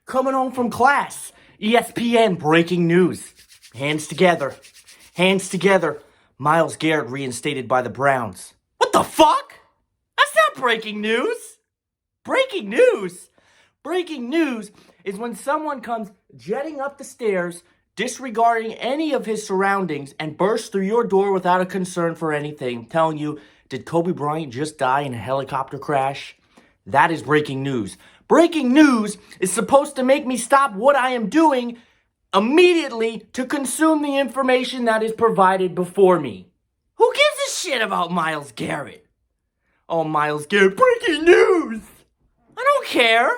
Coming home from class. ESPN breaking news. Hands together. Hands together. Myles Garett reinstated by the Browns. What the fuck? That's not breaking news. Breaking news? Breaking news is when someone comes jetting up the stairs, disregarding any of his surroundings, and bursts through your door without a concern for anything, telling you, did Kobe Bryant just die in a helicopter crash? That is breaking news. Breaking news is supposed to make me stop what I am doing immediately to consume the information that is provided before me. Who gives a shit about Myles Garett? Oh, Myles Garett, breaking news! I don't care.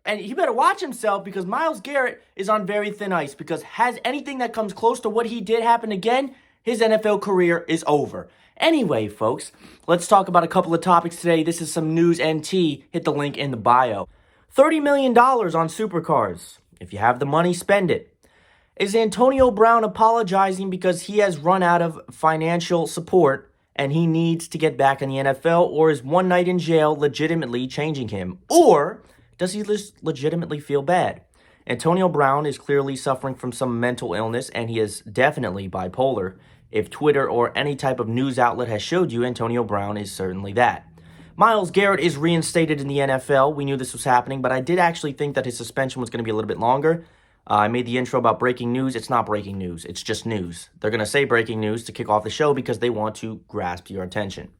And he better watch himself because Myles Garett is on very thin ice because has anything that comes close to what he did happen again, his NFL career is over. Anyway, folks, let's talk about a couple of topics today. This is some news and tea. Hit the link in the bio. $30 million on supercars. If you have the money, spend it. Is Antonio Brown apologizing because he has run out of financial support and he needs to get back in the NFL? Or is one night in jail legitimately changing him? Or does he just legitimately feel bad? Antonio Brown is clearly suffering from some mental illness, and he is definitely bipolar. If Twitter or any type of news outlet has showed you, Antonio Brown is certainly that. Myles Garett is reinstated in the NFL. We knew this was happening, but I did actually think that his suspension was going to be a little bit longer. I made the intro about breaking news. It's not breaking news. It's just news. They're going to say breaking news to kick off the show because they want to grasp your attention.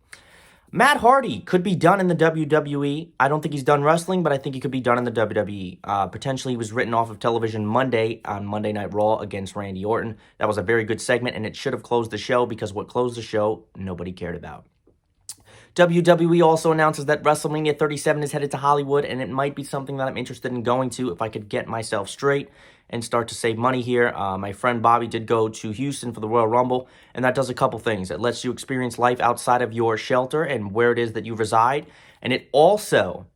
Matt Hardy could be done in the WWE. I don't think he's done wrestling, but I think he could be done in the WWE. Potentially, he was written off of television Monday on Monday Night Raw against Randy Orton. That was a very good segment, and it should have closed the show because what closed the show, nobody cared about. WWE also announces that WrestleMania 37 is headed to Hollywood, and it might be something that I'm interested in going to if I could get myself straight and start to save money here. My friend Bobby did go to Houston for the Royal Rumble, and that does a couple things. It lets you experience life outside of your shelter and where it is that you reside, and it also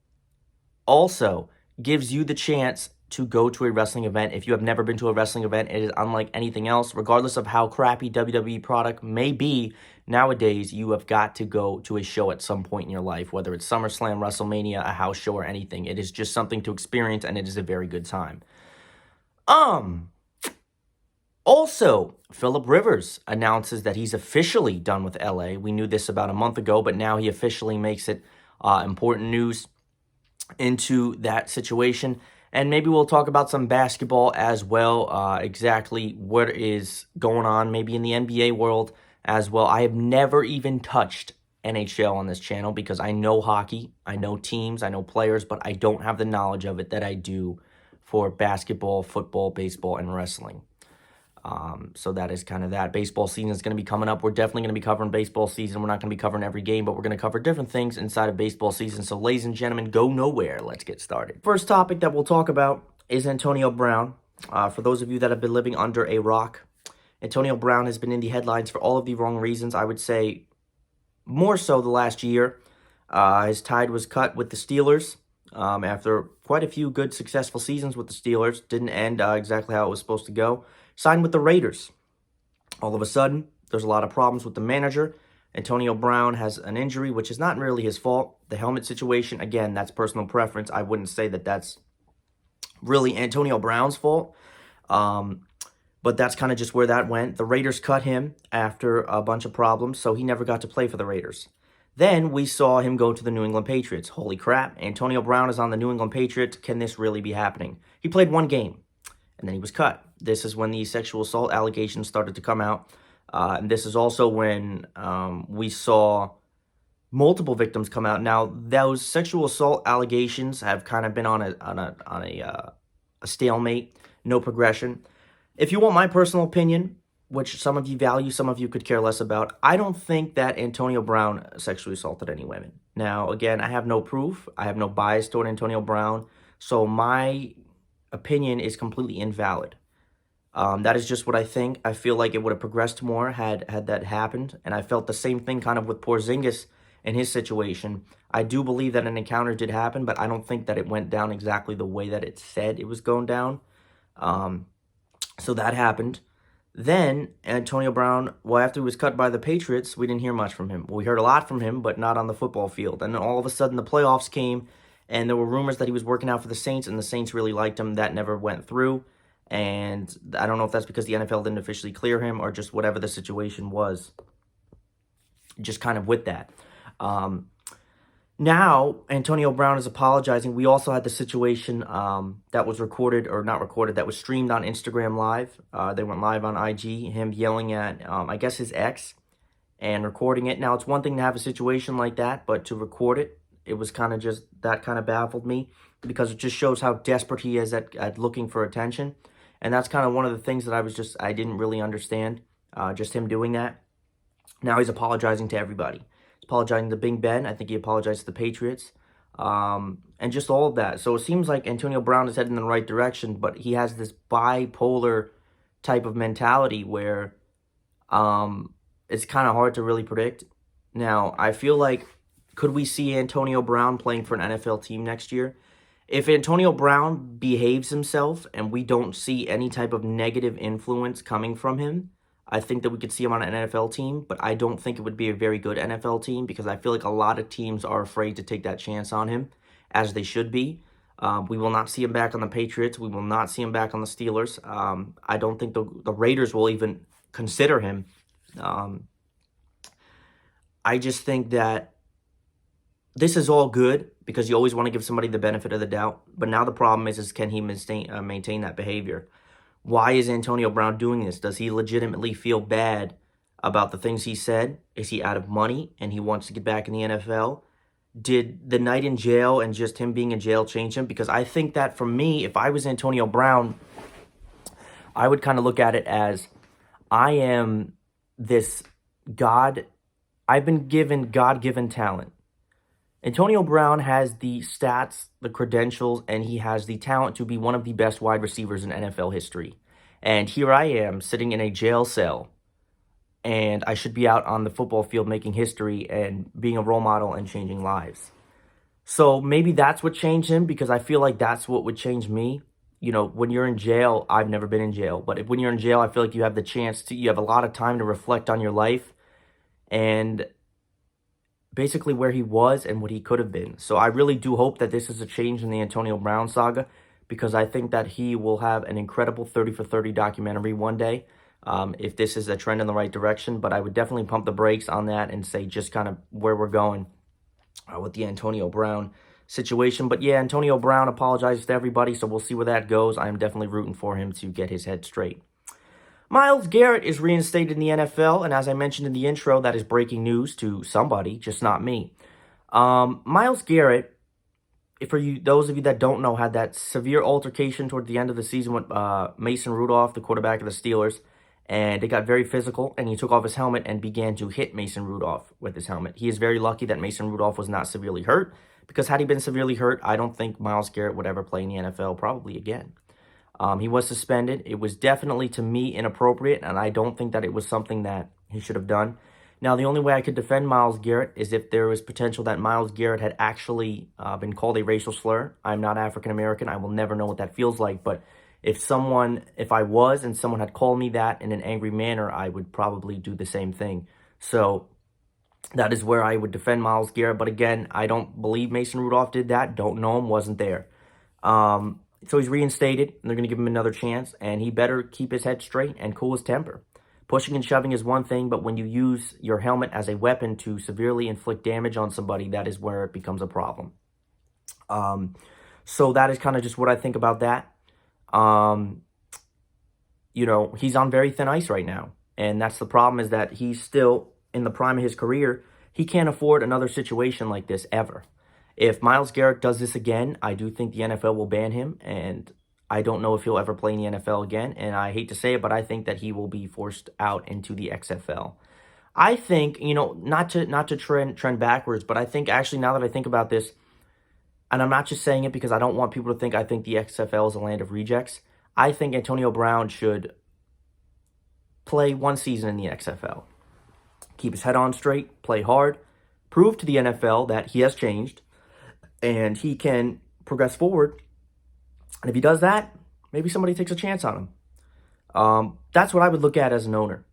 gives you the chance to go to a wrestling event. If you have never been to a wrestling event, it is unlike anything else. Regardless of how crappy WWE product may be, nowadays you have got to go to a show at some point in your life, whether it's SummerSlam, WrestleMania, a house show, or anything. It is just something to experience, and it is a very good time. Also, Phillip Rivers announces that he's officially done with LA. We knew this about a month ago, but now he officially makes it important news into that situation. And maybe we'll talk about some basketball as well, exactly what is going on, maybe in the NBA world as well. I have never even touched NHL on this channel because I know hockey, I know teams, I know players, but I don't have the knowledge of it that I do for basketball, football, baseball, and wrestling. So that is kind of that. Baseball season is going to be coming up. We're definitely going to be covering baseball season. We're not going to be covering every game, but we're going to cover different things inside of baseball season. So ladies and gentlemen, go nowhere. Let's get started. First topic that we'll talk about is Antonio Brown. For those of you that have been living under a rock, Antonio Brown has been in the headlines for all of the wrong reasons. I would say more so the last year. His tide was cut with the Steelers. After quite a few good, successful seasons with the Steelers. Didn't end exactly how it was supposed to go. Signed with the Raiders. All of a sudden, there's a lot of problems with the manager. Antonio Brown has an injury, which is not really his fault. The helmet situation, again, that's personal preference. I wouldn't say that that's really Antonio Brown's fault. But that's kind of just where that went. The Raiders cut him after a bunch of problems, so he never got to play for the Raiders. Then we saw him go to the New England Patriots. Holy crap, Antonio Brown is on the New England Patriots. Can this really be happening? He played one game, and then he was cut. This is when the sexual assault allegations started to come out. And this is also when we saw multiple victims come out. Now, those sexual assault allegations have kind of been on a stalemate, no progression. If you want my personal opinion, which some of you value, some of you could care less about, I don't think that Antonio Brown sexually assaulted any women. Now, again, I have no proof. I have no bias toward Antonio Brown. So my opinion is completely invalid. That is just what I think. I feel like it would have progressed more had that happened. And I felt the same thing kind of with Porzingis in his situation. I do believe that an encounter did happen, but I don't think that it went down exactly the way that it said it was going down. So that happened. Then Antonio Brown, well, after he was cut by the Patriots, we didn't hear much from him. We heard a lot from him, but not on the football field. And then all of a sudden the playoffs came, And there were rumors that he was working out for the Saints, and the Saints really liked him. That never went through. And I don't know if that's because the NFL didn't officially clear him or just whatever the situation was. Just kind of with that. Now, Antonio Brown is apologizing. We also had the situation that was recorded, or not recorded, that was streamed on Instagram Live. They went live on IG, him yelling at, I guess, his ex and recording it. Now, it's one thing to have a situation like that, but to record it, it was kind of just, that kind of baffled me because it just shows how desperate he is at looking for attention. And that's kind of one of the things that I didn't really understand, just him doing that. Now he's apologizing to everybody. He's apologizing to Big Ben. I think he apologized to the Patriots. And just all of that. So it seems like Antonio Brown is heading in the right direction, but he has this bipolar type of mentality where it's kind of hard to really predict. Now, I feel like, could we see Antonio Brown playing for an NFL team next year? If Antonio Brown behaves himself and we don't see any type of negative influence coming from him, I think that we could see him on an NFL team, but I don't think it would be a very good NFL team because I feel like a lot of teams are afraid to take that chance on him, as they should be. We will not see him back on the Patriots. We will not see him back on the Steelers. I don't think the Raiders will even consider him. I just think that this is all good because you always want to give somebody the benefit of the doubt. But now the problem is can he maintain that behavior? Why is Antonio Brown doing this? Does he legitimately feel bad about the things he said? Is he out of money and he wants to get back in the NFL? Did the night in jail and just him being in jail change him? Because I think that for me, if I was Antonio Brown, I would kind of look at it as I am this God. I've been given God-given talent. Antonio Brown has the stats, the credentials, and he has the talent to be one of the best wide receivers in NFL history. And here I am sitting in a jail cell, and I should be out on the football field making history and being a role model and changing lives. So maybe that's what changed him, because I feel like that's what would change me. You know, when you're in jail, I've never been in jail, but when you're in jail, I feel like you have the chance to, you have a lot of time to reflect on your life and basically where he was and what he could have been. So I really do hope that this is a change in the Antonio Brown saga, because I think that he will have an incredible 30 for 30 documentary one day, if this is a trend in the right direction. But I would definitely pump the brakes on that and say just kind of where we're going with the Antonio Brown situation. But yeah, Antonio Brown apologizes to everybody, so we'll see where that goes. I am definitely rooting for him to get his head straight. Myles Garett is reinstated in the NFL, and as I mentioned in the intro, that is breaking news to somebody, just not me. Myles Garett, for you, those of you that don't know, had that severe altercation toward the end of the season with Mason Rudolph, the quarterback of the Steelers, and it got very physical, and he took off his helmet and began to hit Mason Rudolph with his helmet. He is very lucky that Mason Rudolph was not severely hurt, because had he been severely hurt, I don't think Myles Garett would ever play in the NFL probably again. He was suspended. It was definitely, to me, inappropriate, and I don't think that it was something that he should have done. Now, the only way I could defend Myles Garett is if there was potential that Myles Garett had actually been called a racial slur. I'm not African-American. I will never know what that feels like, but if I was and someone had called me that in an angry manner, I would probably do the same thing. So that is where I would defend Myles Garett. But again, I don't believe Mason Rudolph did that. Don't know him, wasn't there. So he's reinstated, and they're going to give him another chance, and he better keep his head straight and cool his temper. Pushing and shoving is one thing, but when you use your helmet as a weapon to severely inflict damage on somebody, that is where it becomes a problem. So that is kind of just what I think about that. You know, he's on very thin ice right now, and that's the problem, is that he's still in the prime of his career. He can't afford another situation like this ever. If Myles Garett does this again, I do think the NFL will ban him, and I don't know if he'll ever play in the NFL again, and I hate to say it, but I think that he will be forced out into the XFL. I think, you know, not to trend backwards, but I think actually, now that I think about this, and I'm not just saying it because I don't want people to think I think the XFL is a land of rejects, I think Antonio Brown should play one season in the XFL. Keep his head on straight, play hard, prove to the NFL that he has changed, and he can progress forward. And if he does that, maybe somebody takes a chance on him. That's what I would look at as an owner.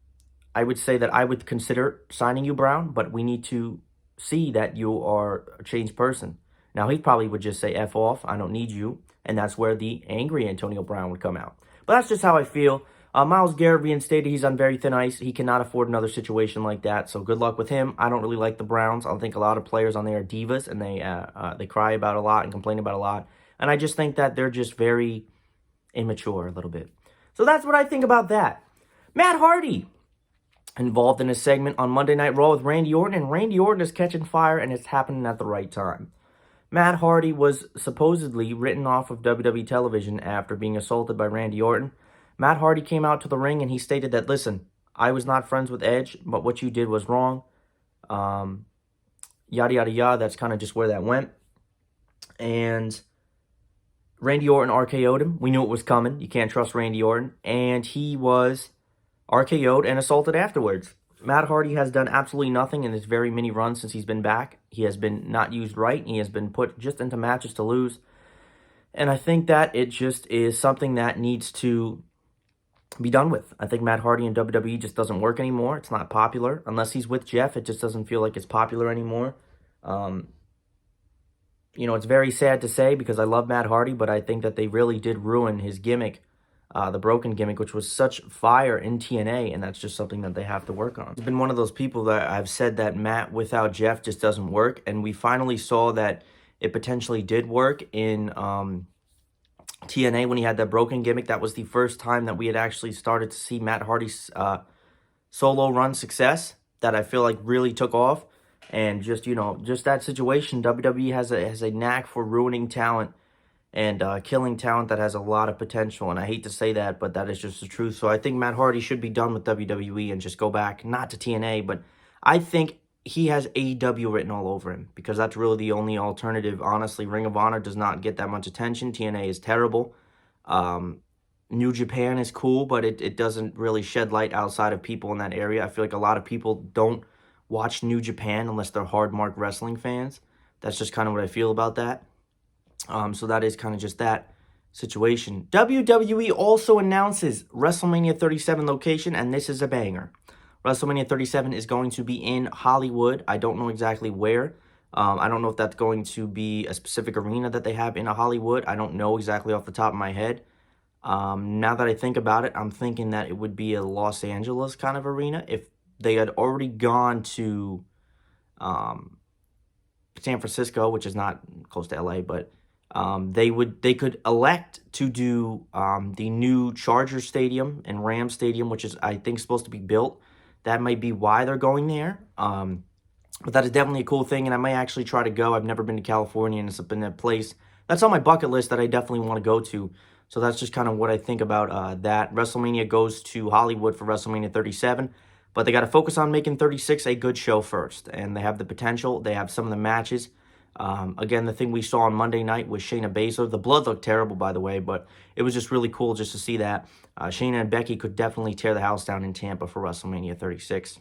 I would say that I would consider signing you, Brown, but we need to see that you are a changed person. Now, he probably would just say, F off, I don't need you. And that's where the angry Antonio Brown would come out. But that's just how I feel. Myles Garett reinstated. He's on very thin ice. He cannot afford another situation like that. So good luck with him. I don't really like the Browns. I think a lot of players on there are divas, and they cry about a lot and complain about a lot. And I just think that they're just very immature a little bit. So that's what I think about that. Matt Hardy involved in a segment on Monday Night Raw with Randy Orton, and Randy Orton is catching fire, and it's happening at the right time. Matt Hardy was supposedly written off of WWE television after being assaulted by Randy Orton. Matt Hardy came out to the ring and he stated that, listen, I was not friends with Edge, but what you did was wrong. Yada, yada, yada. That's kind of just where that went. And Randy Orton RKO'd him. We knew it was coming. You can't trust Randy Orton. And he was RKO'd and assaulted afterwards. Matt Hardy has done absolutely nothing in this very mini run since he's been back. He has been not used right. He has been put just into matches to lose. And I think that it just is something that needs to be done with. I think Matt Hardy in WWE just doesn't work anymore. It's not popular. Unless he's with Jeff, it just doesn't feel like it's popular anymore. It's very sad to say because I love Matt Hardy, but I think that they really did ruin his gimmick, the broken gimmick, which was such fire in TNA, and that's just something that they have to work on. It's been one of those people that I've said that Matt without Jeff just doesn't work, and we finally saw that it potentially did work in TNA when he had that broken gimmick. That was the first time that we had actually started to see Matt Hardy's solo run success that I feel like really took off. And just that situation, WWE has a knack for ruining talent and killing talent that has a lot of potential. And I hate to say that, but that is just the truth. So I think Matt Hardy should be done with WWE and just go back, not to TNA, but I think he has AEW written all over him because that's really the only alternative. Honestly, Ring of Honor does not get that much attention. TNA is terrible. New Japan is cool, but it doesn't really shed light outside of people in that area. I feel like a lot of people don't watch New Japan unless they're hard mark wrestling fans. That's just kind of what I feel about that. So that is kind of just that situation. WWE also announces WrestleMania 37 location, and this is a banger. WrestleMania 37 is going to be in Hollywood. I don't know exactly where. I don't know if that's going to be a specific arena that they have in Hollywood. I don't know exactly off the top of my head. Now that I think about it, I'm thinking that it would be a Los Angeles kind of arena. If they had already gone to San Francisco, which is not close to LA, but they could elect to do the new Charger Stadium and Ram Stadium, which is, I think, supposed to be built. That might be why they're going there. But that is definitely a cool thing, and I may actually try to go. I've never been to California, and it's been a place that's on my bucket list that I definitely want to go to. So that's just kind of what I think about that. WrestleMania goes to Hollywood for WrestleMania 37, but they got to focus on making 36 a good show first, and they have the potential. They have some of the matches. Again, the thing we saw on Monday night was Shayna Baszler. The blood looked terrible, by the way, but it was just really cool just to see that. Shayna and Becky could definitely tear the house down in Tampa for WrestleMania 36.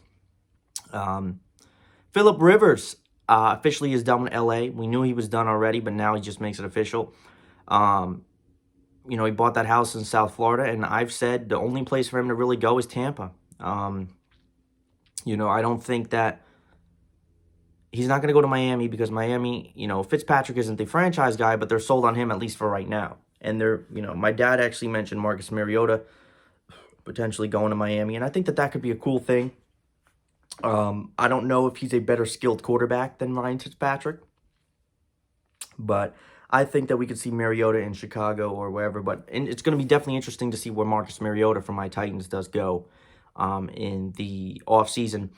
Phillip Rivers officially is done with LA. We knew he was done already, but now he just makes it official. He bought that house in South Florida, and I've said the only place for him to really go is Tampa. I don't think that he's not going to go to Miami because Miami, Fitzpatrick isn't the franchise guy, but they're sold on him at least for right now. And my dad actually mentioned Marcus Mariota potentially going to Miami, and I think that could be a cool thing. I don't know if he's a better skilled quarterback than Ryan Fitzpatrick, but I think that we could see Mariota in Chicago or wherever. And it's going to be definitely interesting to see where Marcus Mariota from my Titans does go in the offseason.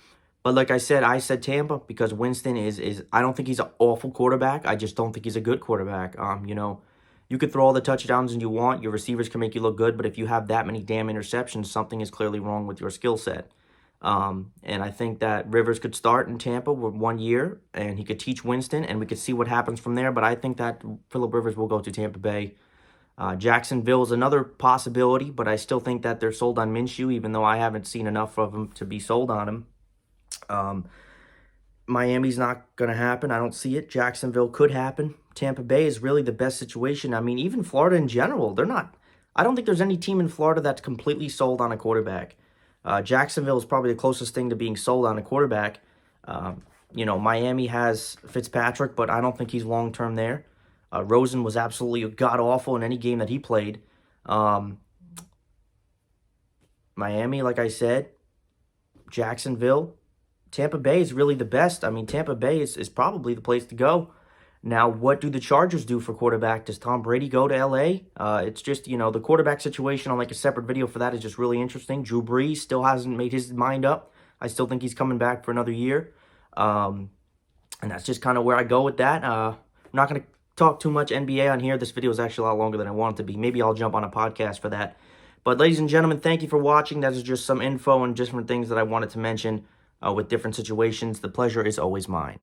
But like I said Tampa because Winston is I don't think he's an awful quarterback. I just don't think he's a good quarterback. You could throw all the touchdowns you want. Your receivers can make you look good. But if you have that many damn interceptions, something is clearly wrong with your skill set. And I think that Rivers could start in Tampa with 1 year, and he could teach Winston, and we could see what happens from there. But I think that Phillip Rivers will go to Tampa Bay. Jacksonville is another possibility, but I still think that they're sold on Minshew, even though I haven't seen enough of him to be sold on him. Miami's not going to happen. I don't see it. Jacksonville could happen. Tampa Bay is really the best situation. I mean, even Florida in general, they're not. I don't think there's any team in Florida that's completely sold on a quarterback. Jacksonville is probably the closest thing to being sold on a quarterback. Miami has Fitzpatrick, but I don't think he's long-term there. Rosen was absolutely god-awful in any game that he played. Miami, like I said, Jacksonville, Tampa Bay is really the best. I mean, Tampa Bay is probably the place to go. Now, what do the Chargers do for quarterback? Does Tom Brady go to L.A.? It's just, the quarterback situation on like a separate video for that is just really interesting. Drew Brees still hasn't made his mind up. I still think he's coming back for another year. And that's just kind of where I go with that. I'm not going to talk too much NBA on here. This video is actually a lot longer than I want it to be. Maybe I'll jump on a podcast for that. But ladies and gentlemen, thank you for watching. That is just some info and different things that I wanted to mention with different situations. The pleasure is always mine.